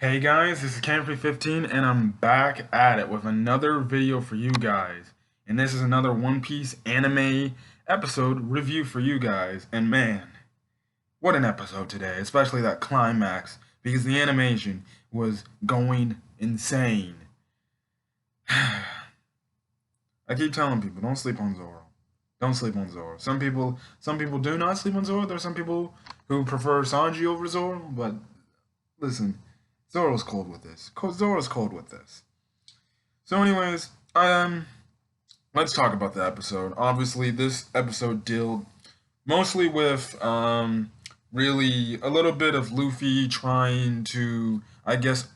Hey guys, this is Canopy15 and I'm back at it with another video for you guys. And this is another One Piece anime episode review for you guys. And man, what an episode today, especially that climax, because the animation was going insane. I keep telling people, don't sleep on Zoro. Don't sleep on Zoro. Some people do not sleep on Zoro. There's some people who prefer Sanji over Zoro, but listen, Zoro's cold with this. Zoro's cold with this. So, anyways, let's talk about the episode. Obviously, this episode dealt mostly with really a little bit of Luffy trying to, I guess,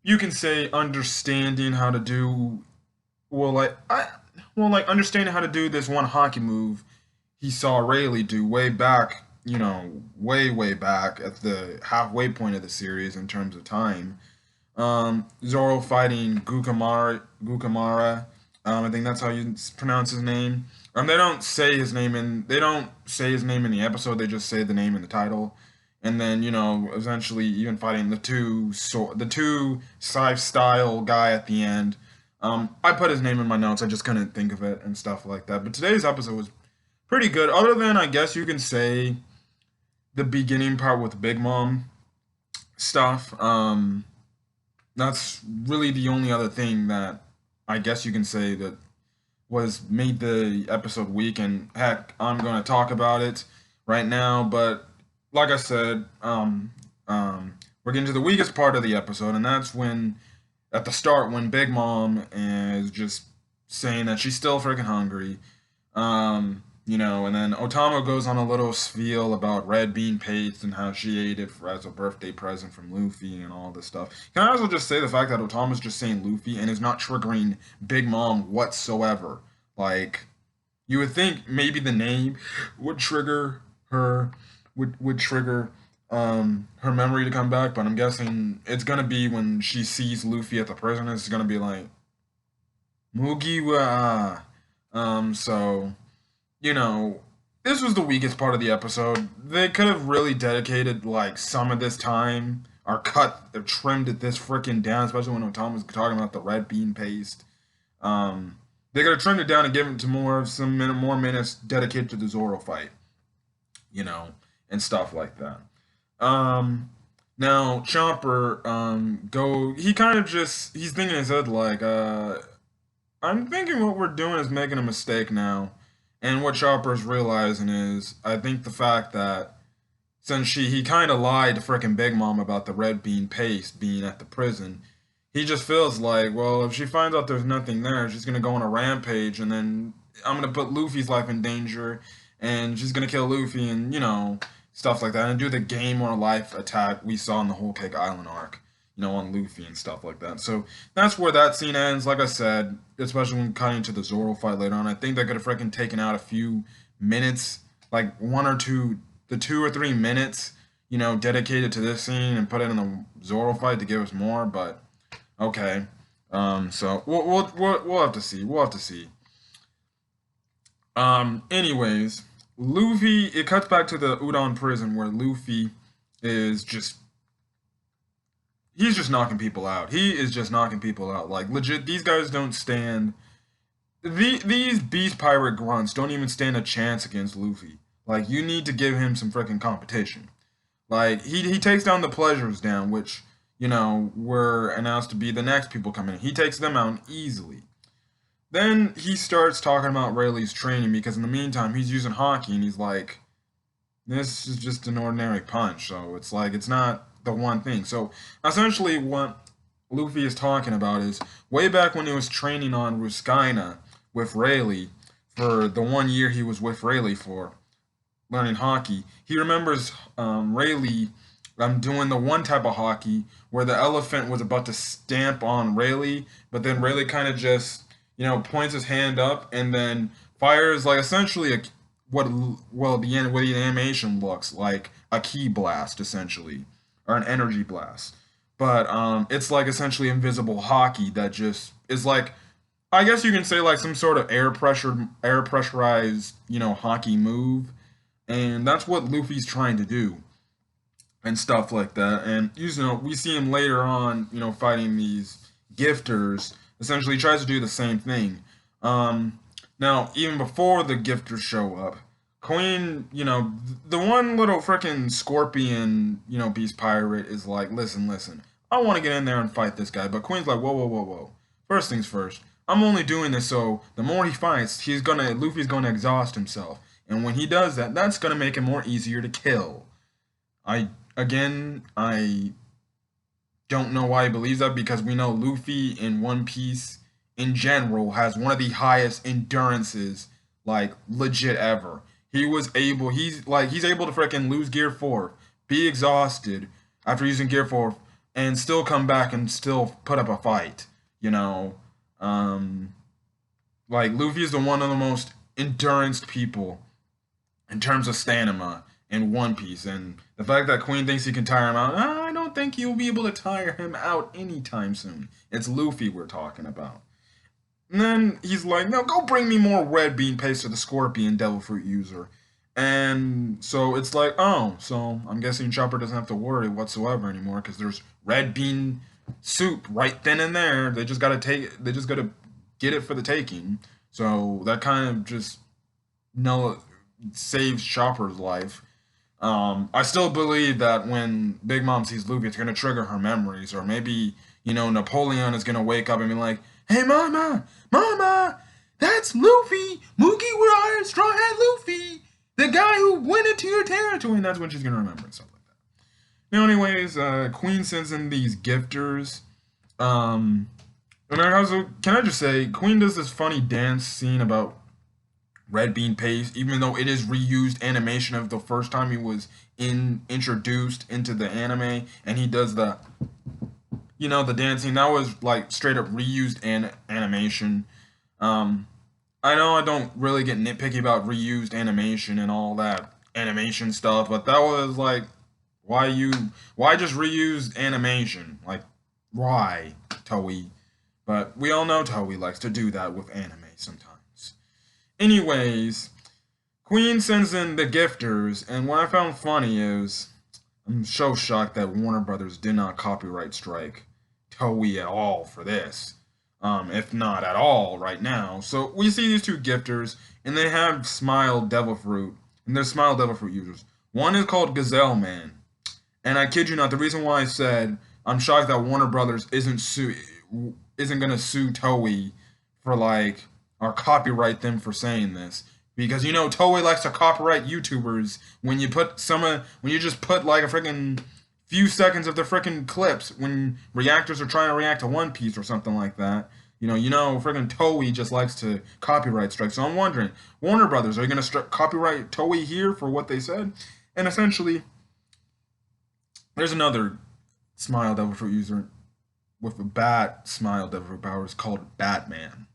you can say, understanding how to do well, like understanding how to do this one hockey move he saw Rayleigh do way back, way back at the halfway point of the series in terms of time. Zoro fighting Gukamara. I think that's how you pronounce his name. They don't say his name in the episode. They just say the name in the title. And then eventually even fighting the two Scythe style guy at the end. I put his name in my notes. I just couldn't think of it and stuff like that. But today's episode was pretty good. Other than I guess you can say the beginning part with Big Mom stuff. That's really the only other thing that I guess you can say that was made the episode weak. And heck, I'm gonna talk about it right now. But like I said, we're getting to the weakest part of the episode, and that's when at the start when Big Mom is just saying that she's still freaking hungry. And then Otama goes on a little spiel about red bean paste and how she ate it as a birthday present from Luffy and all this stuff. Can I also just say the fact that Otama's just saying Luffy and is not triggering Big Mom whatsoever? Like, you would think maybe the name would trigger her, would trigger her memory to come back, but I'm guessing it's gonna be when she sees Luffy at the prison. It's gonna be like Mugiwa. So this was the weakest part of the episode. They could have really dedicated like some of this time or cut or trimmed it this freaking down, especially when Tom was talking about the red bean paste. They could have trimmed it down and given it to more minutes dedicated to the Zoro fight, and stuff like that. Now Chopper, he kind of just he's thinking in his head like, I'm thinking what we're doing is making a mistake now. And what Chopper's realizing is, I think the fact that since he kind of lied to frickin' Big Mom about the red bean paste being at the prison, he just feels like, well, if she finds out there's nothing there, she's gonna go on a rampage, and then I'm gonna put Luffy's life in danger, and she's gonna kill Luffy, and stuff like that, and do the game or life attack we saw in the Whole Cake Island arc, on Luffy and stuff like that. So that's where that scene ends. Like I said, especially when cutting to the Zoro fight later on, I think they could have freaking taken out a few minutes, like the 2 or 3 minutes, dedicated to this scene and put it in the Zoro fight to give us more. But okay, so we'll have to see. We'll have to see. Anyways, Luffy. It cuts back to the Udon prison where Luffy is just he's just knocking people out. He is just knocking people out. Like legit, these guys don't stand. These beast pirate grunts don't even stand a chance against Luffy. Like you need to give him some freaking competition. Like he takes down the pleasures down, which were announced to be the next people coming in. He takes them out easily. Then he starts talking about Rayleigh's training because in the meantime he's using hockey and he's like, this is just an ordinary punch. So it's like it's not the one thing. So essentially, what Luffy is talking about is way back when he was training on Ruskaina with Rayleigh for the 1 year he was with Rayleigh for learning hockey. He remembers Rayleigh doing the one type of hockey where the elephant was about to stamp on Rayleigh, but then Rayleigh kind of just points his hand up and then fires like essentially the animation looks like a ki blast essentially or an energy blast. But it's like essentially invisible hockey that just is like I guess you can say like some sort of air pressurized, hockey move. And that's what Luffy's trying to do. and stuff like that. And we see him later on, fighting these gifters. Essentially, he tries to do the same thing. Um, Now, even before the gifters show up, Queen, the one little freaking scorpion, beast pirate is like, listen, listen, I want to get in there and fight this guy. But Queen's like, whoa, whoa, whoa, whoa. First things first. I'm only doing this so the more he fights, Luffy's gonna exhaust himself. And when he does that, that's gonna make him more easier to kill. I don't know why he believes that because we know Luffy in One Piece in general has one of the highest endurances, like legit ever. He's able to freaking lose Gear 4, be exhausted after using Gear 4, and still come back and still put up a fight. You know, um, like Luffy is the one of the most endurance people in terms of stamina in One Piece, and the fact that Queen thinks he can tire him out, I don't think he'll be able to tire him out anytime soon. It's Luffy we're talking about. And then he's like, no, go bring me more red bean paste to the Scorpion Devil Fruit user. And so it's like, oh, so I'm guessing Chopper doesn't have to worry whatsoever anymore because there's red bean soup right then and there. They just gotta get it for the taking. So that kind of just no saves Chopper's life. I still believe that when Big Mom sees Luffy, it's gonna trigger her memories, or maybe Napoleon is gonna wake up and be like, "Hey, Mama, Mama, that's Luffy, Moogie with Iron Straw Hat Luffy, the guy who went into your territory," and that's when she's gonna remember and stuff like that. Anyways, Queen sends in these gifters. And I also can I just say, Queen does this funny dance scene about red bean paste, even though it is reused animation of the first time he was introduced into the anime, and he does the dancing that was like straight up reused animation. Um, I know I don't really get nitpicky about reused animation and all that animation stuff, but that was like, why just reuse animation? Like, why, Toei? But we all know Toei likes to do that with anime sometimes. Anyways, Queen sends in the gifters, and what I found funny is I'm so shocked that Warner Brothers did not copyright strike Toei at all for this. If not at all right now. So we see these two gifters, and they have Smile Devil Fruit, and they're Smile Devil Fruit users. One is called Gazelle Man, and I kid you not, the reason why I said I'm shocked that Warner Brothers isn't gonna sue Toei for like or copyright them for saying this because Toei likes to copyright YouTubers when you just put like a freaking few seconds of the freaking clips when reactors are trying to react to One Piece or something like that. Freaking Toei just likes to copyright strike. So I'm wondering, Warner Brothers, are you gonna copyright Toei here for what they said? And essentially, there's another Smile Devil Fruit user with a bat Smile Devil Fruit powers called Batman.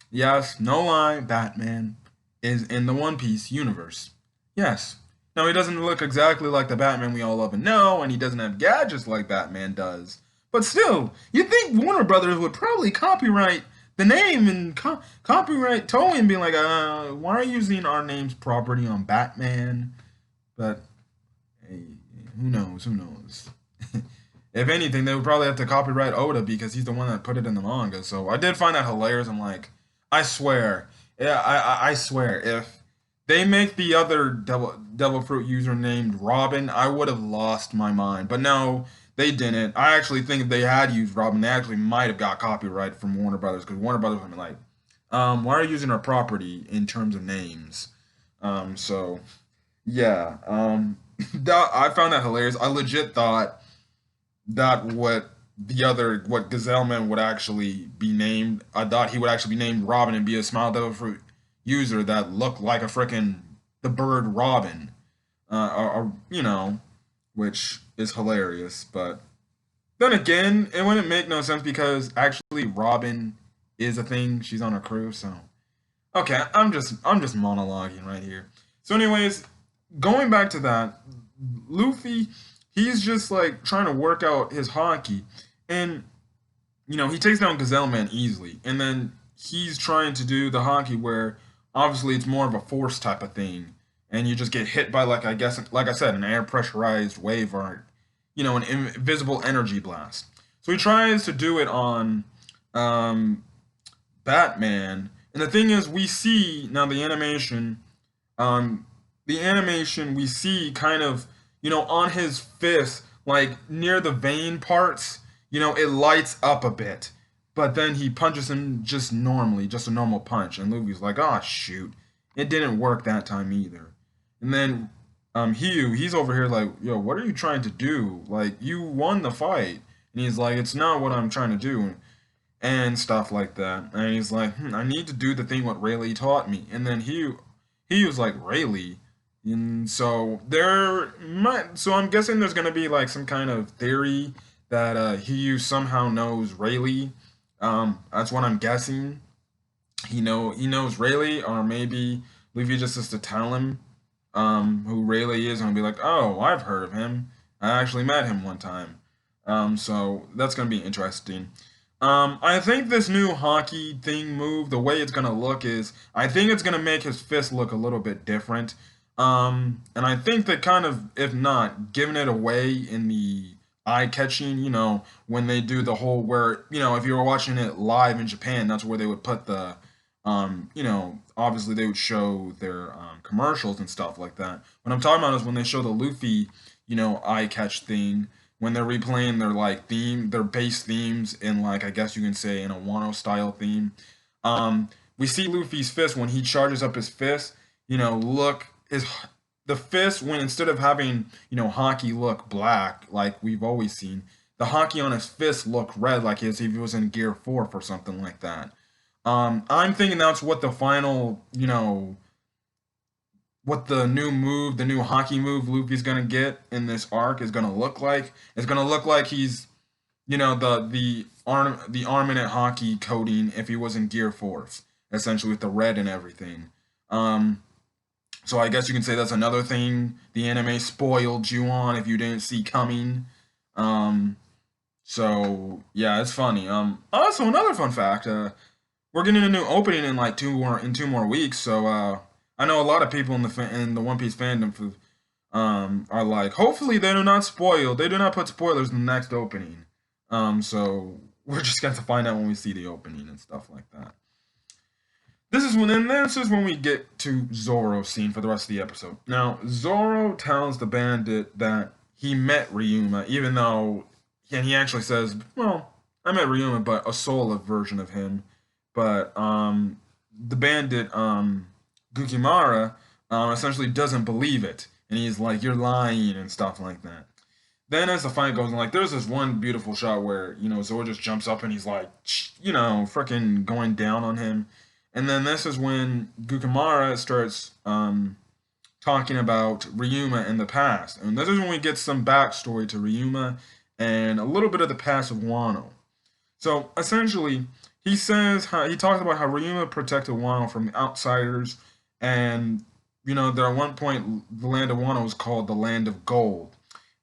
Yes, no lie, Batman is in the One Piece universe. Yes. Now, he doesn't look exactly like the Batman we all love and know, and he doesn't have gadgets like Batman does. But still, you'd think Warner Brothers would probably copyright the name and copyright Toei and be like, why are you using our name's property on Batman? But, hey, who knows? Who knows? If anything, they would probably have to copyright Oda because he's the one that put it in the manga. So I did find that hilarious. I'm like, I swear, yeah, I swear, if they make the other Devil Fruit user named Robin, I would have lost my mind. But no, they didn't. I actually think if they had used Robin, they actually might have got copyright from Warner Brothers because Warner Brothers would be like, why are you using our property in terms of names? So yeah, I found that hilarious. I legit thought that what Gazelleman would actually be named. I thought he would actually be named Robin and be a Smile Devil Fruit user that looked like a frickin' the bird Robin, which is hilarious. But then again, it wouldn't make no sense because actually Robin is a thing. She's on a crew, so okay. I'm just monologuing right here. So, anyways, going back to that, Luffy, he's just like trying to work out his hockey, and he takes down Gazelle Man easily, and then he's trying to do the hockey where obviously it's more of a force type of thing, and you just get hit by, like, I guess, like I said, an air pressurized wave, or an invisible energy blast. So he tries to do it on um, Batman, and the thing is, we see now um, the animation we see kind of, on his fist, like near the vein parts, it lights up a bit. But then he punches him just normally, just a normal punch, and Luffy's like, "Oh shoot, it didn't work that time either." And then he's over here like, "Yo, what are you trying to do? Like, you won the fight." And he's like, "It's not what I'm trying to do," and stuff like that. And he's like, "I need to do the thing what Rayleigh taught me." And then he was like, "Rayleigh?" And so I'm guessing there's gonna be like some kind of theory that Hiyu somehow knows Rayleigh. That's what I'm guessing. He knows Rayleigh, or maybe Luffy just has to tell him who Rayleigh is, and he'll be like, "Oh, I've heard of him. I actually met him one time." So that's gonna be interesting. I think this new hockey thing move, the way it's gonna look is, I think it's gonna make his fist look a little bit different. And I think that kind of, if not, giving it away in the eye catching, when they do the whole where, if you were watching it live in Japan, that's where they would put the, obviously they would show their commercials and stuff like that. What I'm talking about is when they show the Luffy, eye catch thing, when they're replaying their like their base themes in, like, I guess you can say, in a Wano style theme. We see Luffy's fist when he charges up his fist. Look, the fist, when instead of having hockey look black like we've always seen, the hockey on his fist look red, like as if he was in Gear 4 or something like that. I'm thinking that's what the final, what the new move, the new hockey move Luffy's gonna get in this arc is gonna look like. It's gonna look like he's, the armament hockey coding if he was in Gear Force, essentially with the red and everything. So I guess you can say that's another thing the anime spoiled you on if you didn't see coming. Um, so yeah, it's funny. Also another fun fact. We're getting a new opening in like 2 more weeks. So I know a lot of people in the One Piece fandom are like, hopefully they do not spoil. They do not put spoilers in the next opening. So we're just going to find out when we see the opening and stuff like that. This is when we get to Zoro's scene for the rest of the episode. Now, Zoro tells the bandit that he met Ryuma, even though, and he actually says, "Well, I met Ryuma, but a soul version of him." But the bandit Gukamar essentially doesn't believe it, and he's like, "You're lying," and stuff like that. Then as the fight goes on, like, there's this one beautiful shot where Zoro just jumps up and he's like, freaking going down on him. And then this is when Gukamara starts talking about Ryuma in the past. And this is when we get some backstory to Ryuma and a little bit of the past of Wano. So essentially, he talks about how Ryuma protected Wano from outsiders, and there at one point the land of Wano was called the Land of Gold.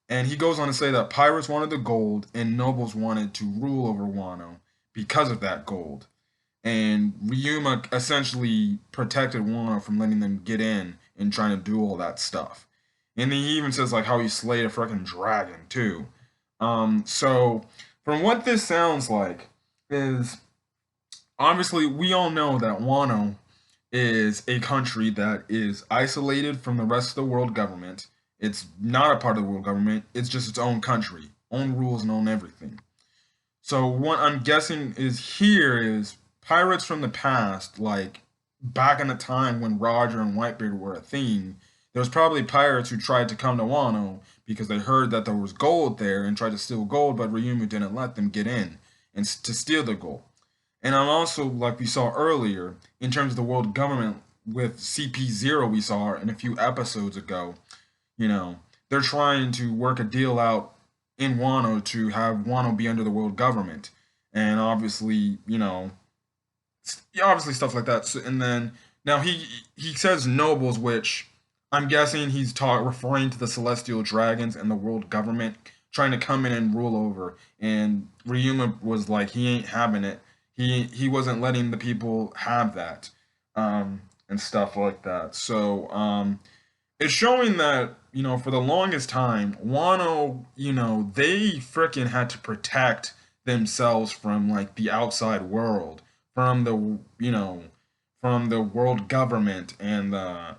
And he goes on to say that pirates wanted the gold and nobles wanted to rule over Wano because of that gold. And Ryuma essentially protected Wano from letting them get in and trying to do all that stuff. And he even says like how he slayed a freaking dragon too. So from what this sounds like is, obviously we all know that Wano is a country that is isolated from the rest of the world government. It's not a part of the world government. It's just its own country, own rules and own everything. So what I'm guessing is pirates from the past, like back in the time when Roger and Whitebeard were a thing. There was probably pirates who tried to come to Wano because they heard that there was gold there and tried to steal gold, but Ryumu didn't let them get in and to steal the gold. And I'm also, like we saw earlier, in terms of the world government with CP0 we saw in a few episodes ago, they're trying to work a deal out in Wano to have Wano be under the world government. And obviously, obviously stuff like that. So, and then now he says nobles, which I'm guessing he's referring to the celestial dragons and the world government trying to come in and rule over. And Ryuma was like, he ain't having it. He wasn't letting the people have that, and stuff like that. So it's showing that, for the longest time, Wano, they freaking had to protect themselves from like the outside world, from the, from the world government and the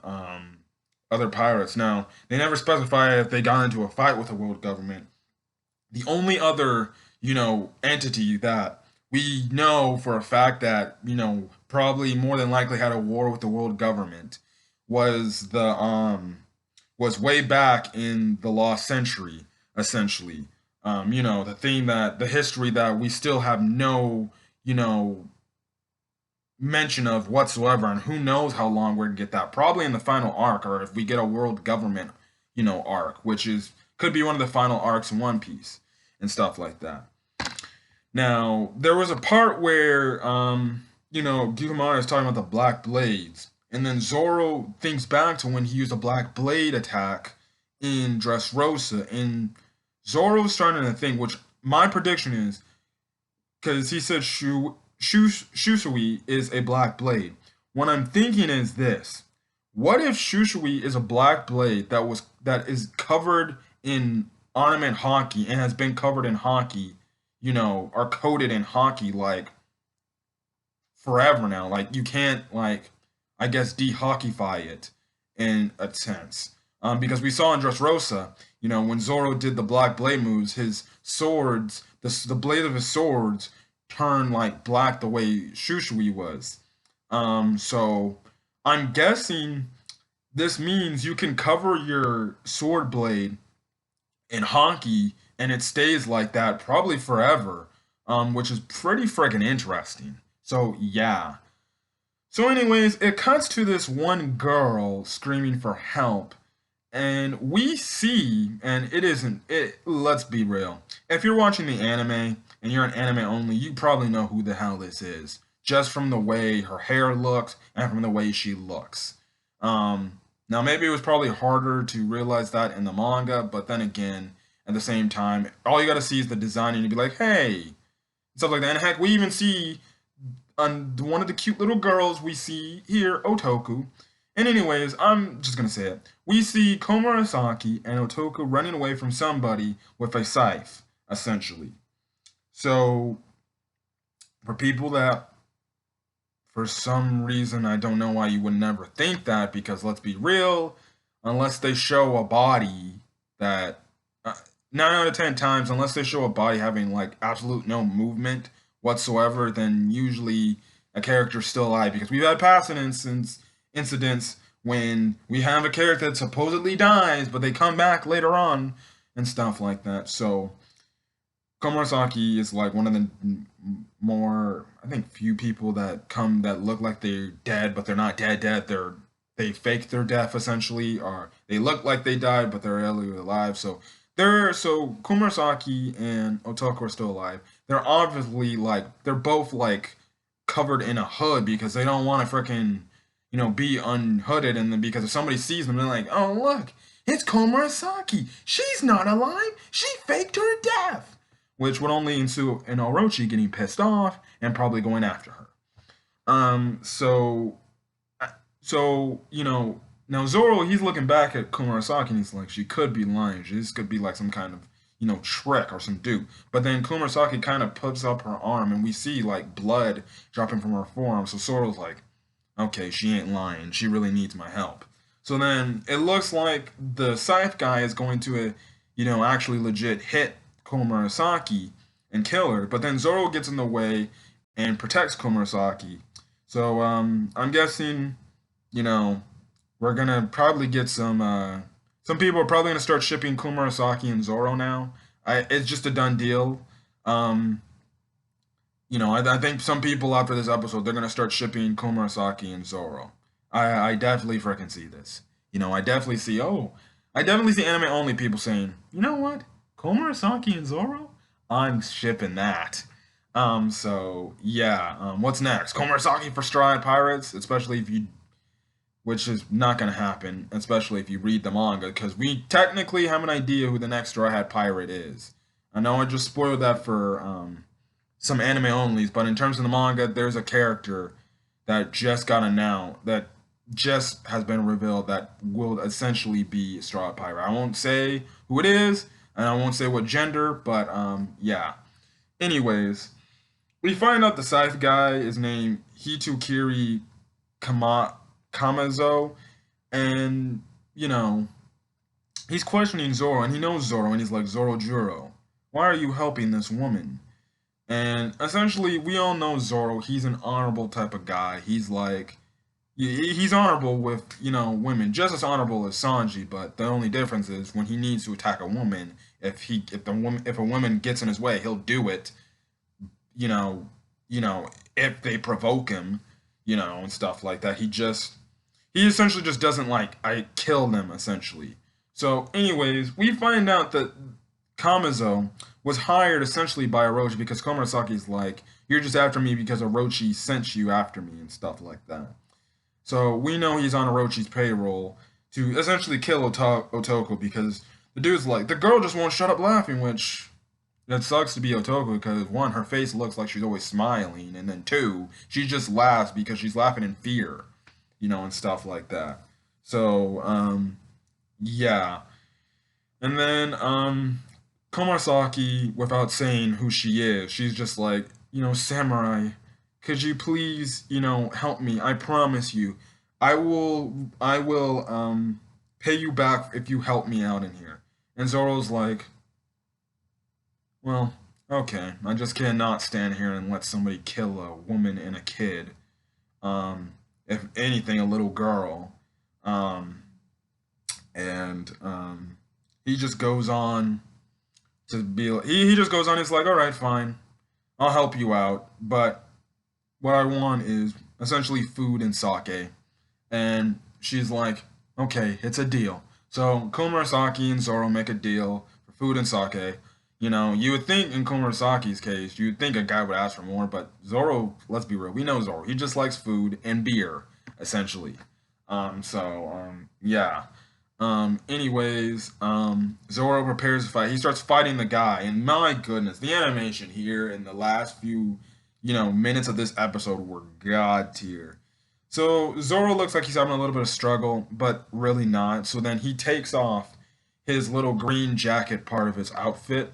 other pirates. Now, they never specify if they got into a fight with the world government. The only other, entity that we know for a fact that, probably more than likely had a war with the world government was way back in the lost century, essentially. The thing that the history that we still have no, you know, mention of whatsoever, and who knows how long we're gonna get that. Probably in the final arc, or if we get a world government, arc, which is could be one of the final arcs in One Piece and stuff like that. Now, there was a part where, Gukamar is talking about the Black Blades, and then Zoro thinks back to when he used a Black Blade attack in Dressrosa, and Zoro's starting to think, which my prediction is, because he said Shusui is a Black Blade. What I'm thinking is this: what if Shusui is a Black Blade that is covered in ornament hockey and has been covered in hockey, or coated in hockey like forever now. Like you can't like I guess de-hockeyfy it in a sense. Because we saw in Dressrosa, when Zoro did the Black Blade moves, his swords, the blade of his swords turn like black the way Shushui was. So I'm guessing this means you can cover your sword blade in hockey and it stays like that probably forever, which is pretty freaking interesting. So yeah. So, anyways, it cuts to this one girl screaming for help, and we see, and it isn't it. Let's be real. If you're watching the anime and you're an anime only, you probably know who the hell this is, just from the way her hair looks and from the way she looks. Now maybe it was probably harder to realize that in the manga, but then again, at the same time, all you gotta see is the design, and you'd be like, hey, stuff like that. And heck, we even see on one of the cute little girls we see here, Otoku. And anyways, I'm just gonna say it. We see Komasaki and Otoku running away from somebody with a scythe, essentially. So, for people that, for some reason, I don't know why you would never think that, because let's be real, unless they show a body that, 9 out of 10 times, unless they show a body having like absolute no movement whatsoever, then usually a character's still alive, because we've had past incidents when we have a character that supposedly dies, but they come back later on and stuff like that. So Komasaki is like one of the more, I think, few people that look like they're dead, but they're not dead. They fake their death essentially, or they look like they died, but they're really alive. So Komasaki and Otoko are still alive. They're obviously like they're both like covered in a hood because they don't want to freaking be unhooded, and then because if somebody sees them, they're like, oh look, it's Komasaki. She's not alive. She faked her death, which would only ensue in Orochi getting pissed off and probably going after her. So now Zoro, he's looking back at Komasaki and he's like, she could be lying. This could be like some kind of trick or some dupe. But then Komasaki kind of puts up her arm and we see like blood dropping from her forearm. So Zoro's like, okay, she ain't lying. She really needs my help. So then it looks like the scythe guy is going to, actually legit hit Komasaki and kill her. But then Zoro gets in the way and protects Komasaki. So I'm guessing, we're gonna probably get some people are probably gonna start shipping Komasaki and Zoro now. It's just a done deal. I think some people after this episode they're gonna start shipping Komasaki and Zoro. I definitely freaking see this. I definitely see anime only people saying, you know what, Komasaki and Zoro, I'm shipping that. So yeah. What's next? Komasaki for Straw Hat Pirates, especially if you, which is not gonna happen, especially if you read the manga, because we technically have an idea who the next Straw Hat Pirate is. I know I just spoiled that for some anime onlys, but in terms of the manga, there's a character that just got announced, that just has been revealed that will essentially be Straw Pirate. I won't say who it is, and I won't say what gender, but yeah. Anyways, we find out the scythe guy is named Hitukiri Kama Kamazo, and you know he's questioning Zoro, and he knows Zoro, and he's like, Zoro Juro, why are you helping this woman? And essentially, we all know Zoro. He's an honorable type of guy. He's like, he's honorable with women, just as honorable as Sanji. But the only difference is when he needs to attack a woman, if a woman gets in his way, he'll do it. You know, if they provoke him, and stuff like that. He essentially just doesn't like I kill them essentially. So, anyways, we find out that Kamazo was hired essentially by Orochi because Komasaki's like, you're just after me because Orochi sent you after me and stuff like that. So we know he's on Orochi's payroll to essentially kill Otoko because the dude's like, the girl just won't shut up laughing, which that sucks to be Otoko because one, her face looks like she's always smiling, and then two, she just laughs because she's laughing in fear, and stuff like that. So, yeah. And then Komasaki, without saying who she is, she's just like, samurai, could you please, help me? I promise you, I will pay you back if you help me out in here. And Zoro's like, well, okay, I just cannot stand here and let somebody kill a woman and a kid. If anything, a little girl. Um, and he just goes on to be he just goes on, he's like, all right, fine, I'll help you out, but what I want is essentially food and sake. And she's like, okay, it's a deal. So Komurasaki and Zoro make a deal for food and sake. You would think in Komurasaki's case, you would think a guy would ask for more, but Zoro, let's be real, we know Zoro, he just likes food and beer essentially. Yeah. Anyways, Zoro prepares to fight. He starts fighting the guy, and my goodness, the animation here in the last few, minutes of this episode were god tier. So Zoro looks like he's having a little bit of struggle, but really not. So then he takes off his little green jacket part of his outfit,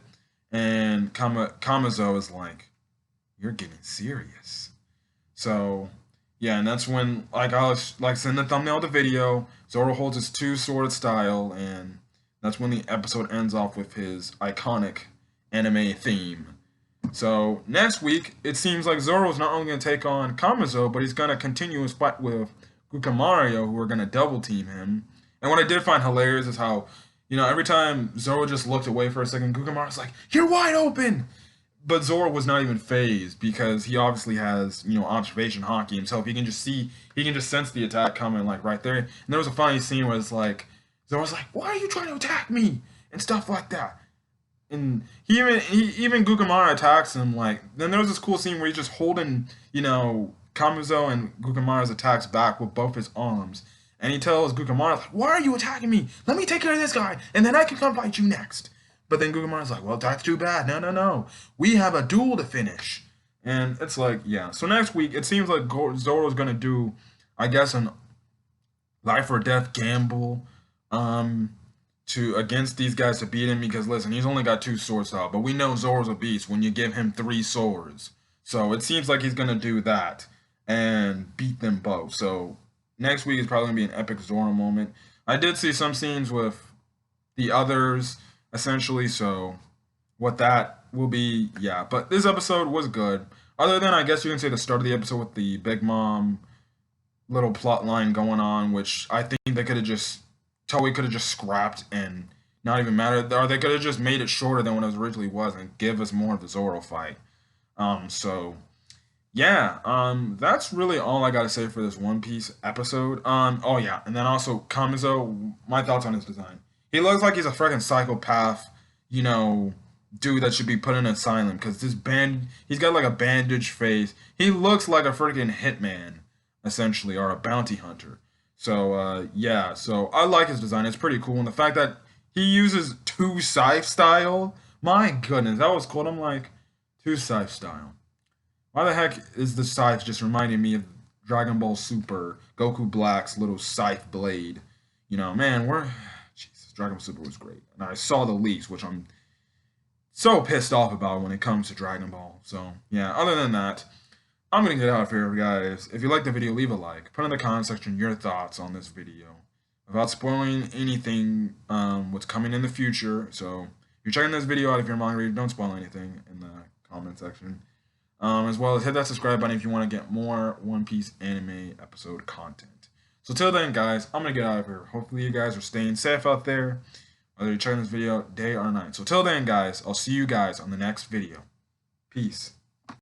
and Kamazo is like, "You're getting serious." So yeah, and that's when, like I was like in the thumbnail of the video, Zoro holds his two sword style, and that's when the episode ends off with his iconic anime theme. So next week, it seems like Zoro is not only going to take on Kamazo, but he's going to continue his fight with Gukamario, who are going to double team him. And what I did find hilarious is how, every time Zoro just looked away for a second, Gukamar like, "You're wide open!" But Zoro was not even phased because he obviously has, observation hockey himself. He can just sense the attack coming like right there. And there was a funny scene where it's like, Zoro's like, "Why are you trying to attack me?" and stuff like that. And he even Gukamara attacks him. Like then there was this cool scene where he's just holding, Kamazo and Gukamara's attacks back with both his arms. And he tells Gukamara, like, "Why are you attacking me? Let me take care of this guy, and then I can come fight you next." But then Gugamara's like, "Well, that's too bad. No, no, no. We have a duel to finish." And it's like, yeah. So next week, it seems like Zoro's going to do, I guess, an life or death gamble um, to against these guys to beat him. Because, listen, he's only got two swords out. But we know Zoro's a beast when you give him three swords. So it seems like he's going to do that and beat them both. So next week is probably going to be an epic Zoro moment. I did see some scenes with the others essentially. So what that will be, yeah. But this episode was good. Other than I guess you can say the start of the episode with the Big Mom little plot line going on, which I think they could have just Toei could have just scrapped and not even mattered, or they could have just made it shorter than what it originally was and give us more of the Zoro fight. So yeah, that's really all I gotta say for this One Piece episode. Oh yeah, and then also Kamizo, my thoughts on his design. He looks like he's a freaking psychopath, you know, dude that should be put in an asylum because he's got like a bandaged face. He looks like a freaking hitman, essentially, or a bounty hunter. So yeah, so I like his design. It's pretty cool, and the fact that he uses two scythe style. My goodness, that was cool. I'm like, two scythe style. Why the heck is the scythe just reminding me of Dragon Ball Super, Goku Black's little scythe blade. You know, man, Jesus, Dragon Ball Super was great. And I saw the leaks, which I'm so pissed off about when it comes to Dragon Ball. So, yeah, other than that, I'm going to get out of here, guys. If you liked the video, leave a like. Put in the comment section your thoughts on this video. Without spoiling anything, what's coming in the future. So, if you're checking this video out, if you're a manga reader, don't spoil anything in the comment section. As well as hit that subscribe button if you want to get more One Piece anime episode content. So till then, guys, I'm going to get out of here. Hopefully you guys are staying safe out there, whether you're checking this video day or night. So till then, guys, I'll see you guys on the next video. Peace.